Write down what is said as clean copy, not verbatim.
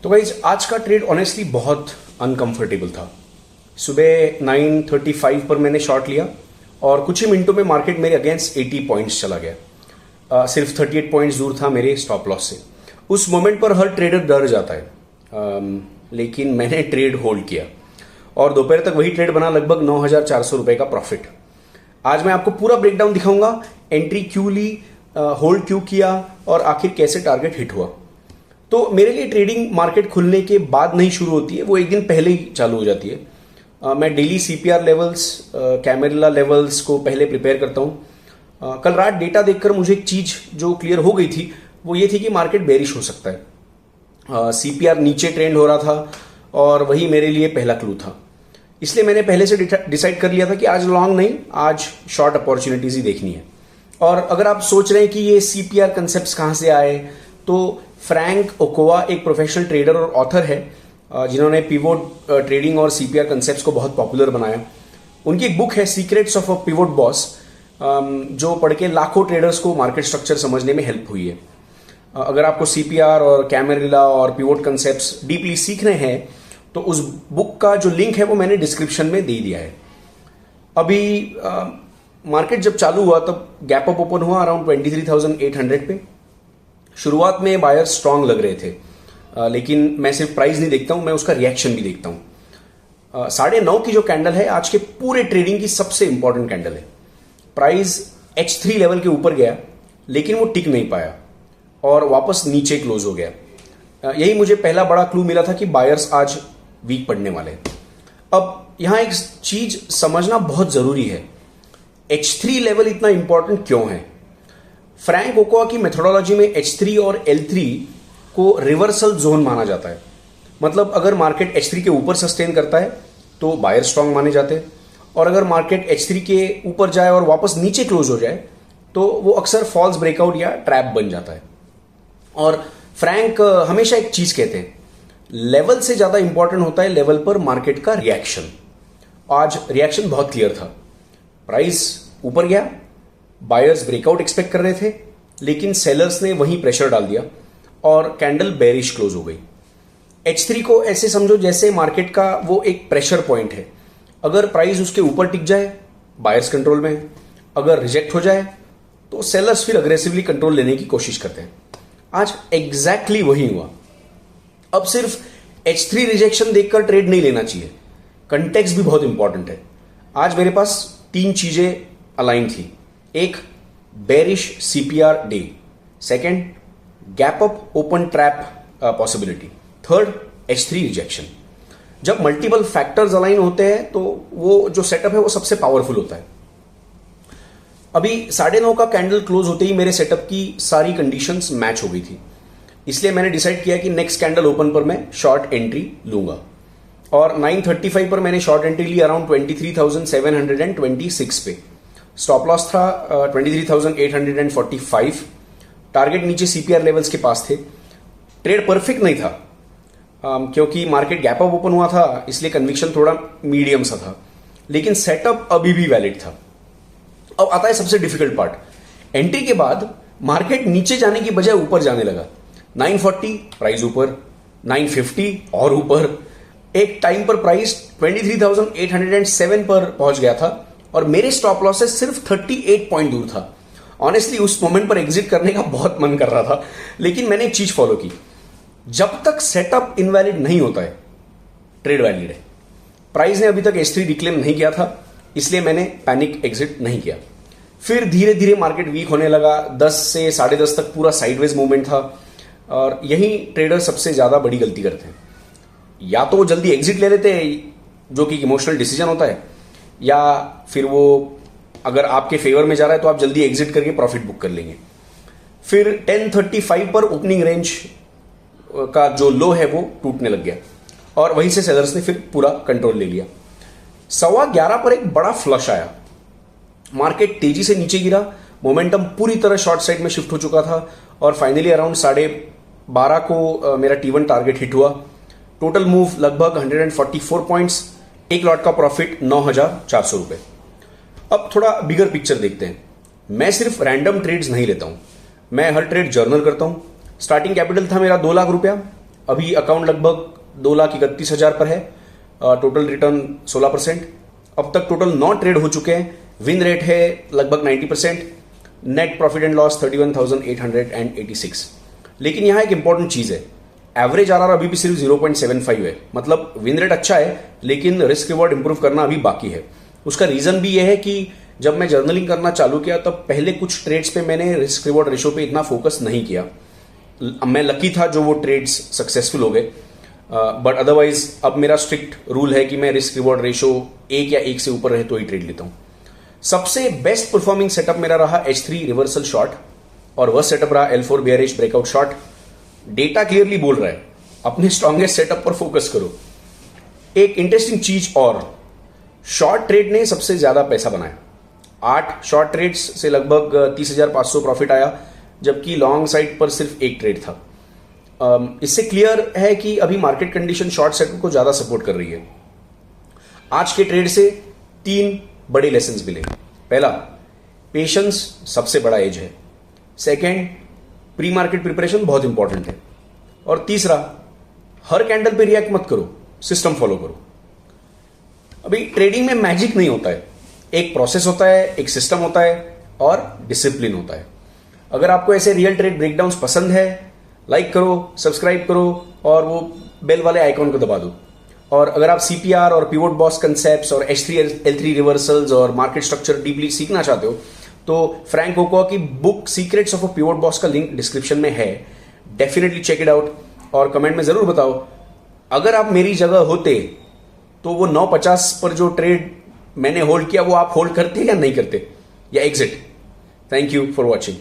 तो गाइज आज का ट्रेड ऑनेस्टली बहुत अनकंफर्टेबल था। सुबह 9:35 पर मैंने शॉर्ट लिया और कुछ ही मिनटों में मार्केट मेरे अगेंस्ट 80 पॉइंट्स चला गया। सिर्फ 38 पॉइंट्स दूर था मेरे स्टॉप लॉस से। उस मोमेंट पर हर ट्रेडर डर जाता है, लेकिन मैंने ट्रेड होल्ड किया और दोपहर तक वही ट्रेड बना, लगभग 9,400 रुपए का प्रॉफिट। आज मैं आपको पूरा ब्रेकडाउन दिखाऊंगा, एंट्री क्यों ली, होल्ड क्यों किया और आखिर कैसे टारगेट हिट हुआ। तो मेरे लिए ट्रेडिंग मार्केट खुलने के बाद नहीं शुरू होती है, वो एक दिन पहले ही चालू हो जाती है। मैं डेली सीपीआर लेवल्स, कैमेरिला लेवल्स को पहले प्रिपेयर करता हूँ। कल रात डेटा देखकर मुझे एक चीज जो क्लियर हो गई थी वो ये थी कि मार्केट बेरिश हो सकता है। सीपीआर नीचे ट्रेंड हो रहा था और वही मेरे लिए पहला क्लू था। इसलिए मैंने पहले से डिसाइड कर लिया था कि आज लॉन्ग नहीं, आज शॉर्ट अपॉर्चुनिटीज ही देखनी है। और अगर आप सोच रहे हैं कि ये सीपीआर कंसेप्ट कहां से आए, तो फ्रैंक ओकोवा एक प्रोफेशनल ट्रेडर और ऑथर है, जिन्होंने पिवोट ट्रेडिंग और सीपीआर कंसेप्ट्स को बहुत पॉपुलर बनाया। उनकी एक बुक है secrets of a pivot boss, जो पढ़ के लाखों ट्रेडर्स को मार्केट स्ट्रक्चर समझने में हेल्प हुई है। अगर आपको सीपीआर और कैमेरिला और पिवोट कंसेप्ट्स डीपली सीखने हैं तो उस बुक का जो लिंक है वो मैंने डिस्क्रिप्शन में दे दिया है। अभी मार्केट जब चालू हुआ तब गैप अप ओपन हुआ अराउंड 23,800 पे। शुरुआत में बायर स्ट्रांग लग रहे थे, लेकिन मैं सिर्फ प्राइस नहीं देखता हूं, मैं उसका रिएक्शन भी देखता हूं। 9:30 की जो कैंडल है आज के पूरे ट्रेडिंग की सबसे इंपॉर्टेंट कैंडल है। प्राइस H3 लेवल के ऊपर गया लेकिन वो टिक नहीं पाया और वापस नीचे क्लोज हो गया। यही मुझे पहला बड़ा क्लू मिला था कि बायर्स आज वीक पड़ने वाले हैं। अब यहां एक चीज समझना बहुत जरूरी है, H3 लेवल इतना इंपॉर्टेंट क्यों है। फ्रैंक ओकोवा की मेथोडोलॉजी में H3 और L3 को रिवर्सल जोन माना जाता है। मतलब अगर मार्केट H3 के ऊपर सस्टेन करता है तो बायर स्ट्रांग माने जाते हैं, और अगर मार्केट H3 के ऊपर जाए और वापस नीचे क्लोज हो जाए तो वो अक्सर फॉल्स ब्रेकआउट या ट्रैप बन जाता है। और फ्रैंक हमेशा एक चीज कहते हैं, लेवल से ज्यादा इंपॉर्टेंट होता है लेवल पर मार्केट का रिएक्शन। आज रिएक्शन बहुत क्लियर था, प्राइस ऊपर गया, बायर्स ब्रेकआउट एक्सपेक्ट कर रहे थे, लेकिन सेलर्स ने वहीं प्रेशर डाल दिया और कैंडल बेरिश क्लोज हो गई। H3 को ऐसे समझो जैसे मार्केट का वो एक प्रेशर पॉइंट है। अगर प्राइस उसके ऊपर टिक जाए बायर्स कंट्रोल में है, अगर रिजेक्ट हो जाए तो सेलर्स फिर अग्रेसिवली कंट्रोल लेने की कोशिश करते हैं। आज एग्जैक्टली वही हुआ। अब सिर्फ H3 रिजेक्शन देखकर ट्रेड नहीं लेना चाहिए, कंटेक्स्ट भी बहुत इंपॉर्टेंट है। आज मेरे पास 3 चीजें अलाइन थी। एक, bearish CPR day. Second, gap up open trap possibility. Third, H3 rejection. जब मल्टीपल फैक्टर्स अलाइन होते हैं तो वो जो सेटअप है वो सबसे पावरफुल होता है। अभी 9:30 का कैंडल क्लोज होते ही मेरे सेटअप की सारी कंडीशंस मैच हो गई थी, इसलिए मैंने डिसाइड किया कि नेक्स्ट कैंडल ओपन पर मैं शॉर्ट एंट्री लूंगा। और 9:35 पर मैंने शॉर्ट एंट्री ली अराउंड 23,726 पे। स्टॉप लॉस था 23,845। टारगेट नीचे सीपीआर लेवल्स के पास थे। ट्रेड परफेक्ट नहीं था, क्योंकि मार्केट गैप अप ओपन हुआ था, इसलिए कन्विक्शन थोड़ा मीडियम सा था, लेकिन सेटअप अभी भी वैलिड था। अब आता है सबसे डिफिकल्ट पार्ट। एंट्री के बाद मार्केट नीचे जाने की बजाय ऊपर जाने लगा। 940 प्राइस ऊपर, 950 और ऊपर। एक टाइम पर प्राइस 23,807 पर पहुंच गया था और मेरे स्टॉप लॉस से सिर्फ 38 पॉइंट दूर था। ऑनेस्टली उस मोमेंट पर एग्जिट करने का बहुत मन कर रहा था, लेकिन मैंने एक चीज फॉलो की, जब तक सेटअप इनवैलिड नहीं होता है ट्रेड वैलिड है। प्राइस ने अभी तक H3 डिक्लेम नहीं किया था, इसलिए मैंने पैनिक एग्जिट नहीं किया। फिर धीरे धीरे मार्केट वीक होने लगा। 10 से 10:30 तक पूरा साइडवेज मूवमेंट था, और यही ट्रेडर सबसे ज्यादा बड़ी गलती करते हैं। या तो वो जल्दी एग्जिट ले लेते हैं, जो कि इमोशनल डिसीजन होता है, या फिर वो अगर आपके फेवर में जा रहा है तो आप जल्दी एग्जिट करके प्रॉफिट बुक कर लेंगे। फिर 10:35 पर ओपनिंग रेंज का जो लो है वो टूटने लग गया और वहीं से सेलर्स ने फिर पूरा कंट्रोल ले लिया। 11:15 पर एक बड़ा फ्लश आया, मार्केट तेजी से नीचे गिरा, मोमेंटम पूरी तरह शॉर्ट साइड में शिफ्ट हो चुका था और फाइनली अराउंड 12:30 को मेरा T1 टारगेट हिट हुआ। टोटल मूव लगभग 144 पॉइंट्स, एक लॉट का प्रॉफिट 9,400 रुपए। अब थोड़ा बिगर पिक्चर देखते हैं। मैं सिर्फ रैंडम ट्रेड्स नहीं लेता हूं, मैं हर ट्रेड जर्नल करता हूं। स्टार्टिंग कैपिटल था मेरा 2 लाख रुपया, अभी अकाउंट लगभग 2,31,000 पर है, टोटल रिटर्न 16%। अब तक टोटल 9 ट्रेड हो चुके हैं, विन रेट है लगभग 90%, नेट प्रॉफिट एंड लॉस 31,886। लेकिन यहां एक इंपॉर्टेंट चीज है, एवरेज आरआर अभी भी सिर्फ 0.75 है, मतलब विन रेट अच्छा है लेकिन रिस्क रिवॉर्ड इंप्रूव करना अभी बाकी है। उसका रीजन भी यह है कि जब मैं जर्नलिंग करना चालू किया तब पहले कुछ ट्रेड्स पे मैंने रिस्क रिवॉर्ड रेशो पे इतना फोकस नहीं किया। मैं लकी था जो वो ट्रेड्स सक्सेसफुल हो गए, बट अदरवाइज अब मेरा स्ट्रिक्ट रूल है कि मैं रिस्क रिवॉर्ड रेशो 1 या 1 से ऊपर रहे तो ही ट्रेड लेता हूं। सबसे बेस्ट परफॉर्मिंग सेटअप मेरा रहा H3 रिवर्सल शॉर्ट, और वह सेटअप रहा L4 bearish breakout short. Data clearly बोल रहा है अपने स्ट्रॉन्गेस्ट सेटअप पर फोकस करो। एक इंटरेस्टिंग चीज और, शॉर्ट ट्रेड ने सबसे ज्यादा पैसा बनाया। 8 शॉर्ट ट्रेड्स से लगभग 30,500 प्रॉफिट आया, जबकि लॉन्ग साइड पर सिर्फ 1 ट्रेड था। इससे क्लियर है कि अभी मार्केट कंडीशन शॉर्ट सेटअप को ज्यादा सपोर्ट कर रही है। आज के ट्रेड से 3 बड़े लेसन्स मिले। पहला, पेशेंस सबसे बड़ा एज है। सेकेंड, प्री मार्केट प्रिपरेशन बहुत इंपॉर्टेंट है। और तीसरा, हर कैंडल पे रिएक्ट मत करो, सिस्टम फॉलो करो। अभी ट्रेडिंग में मैजिक नहीं होता है, एक प्रोसेस होता है, एक सिस्टम होता है और डिसिप्लिन होता है। अगर आपको ऐसे रियल ट्रेड ब्रेकडाउन्स पसंद है, लाइक करो, सब्सक्राइब करो और वो बेल वाले आइकॉन को दबा दो। और अगर आप CPR और पिवोट बॉक्स कंसेप्ट्स और H3 L3 रिवर्सल्स और मार्केट स्ट्रक्चर डीपली सीखना चाहते हो तो फ्रैंक ओकोआ की book secrets of a pivot box का लिंक डिस्क्रिप्शन में है, डेफिनेटली चेक इट आउट। और कमेंट में जरूर बताओ अगर आप मेरी जगह होते तो वो 9.50 पर जो ट्रेड मैंने होल्ड किया वो आप होल्ड करते या नहीं करते, या exit. Thank you for watching.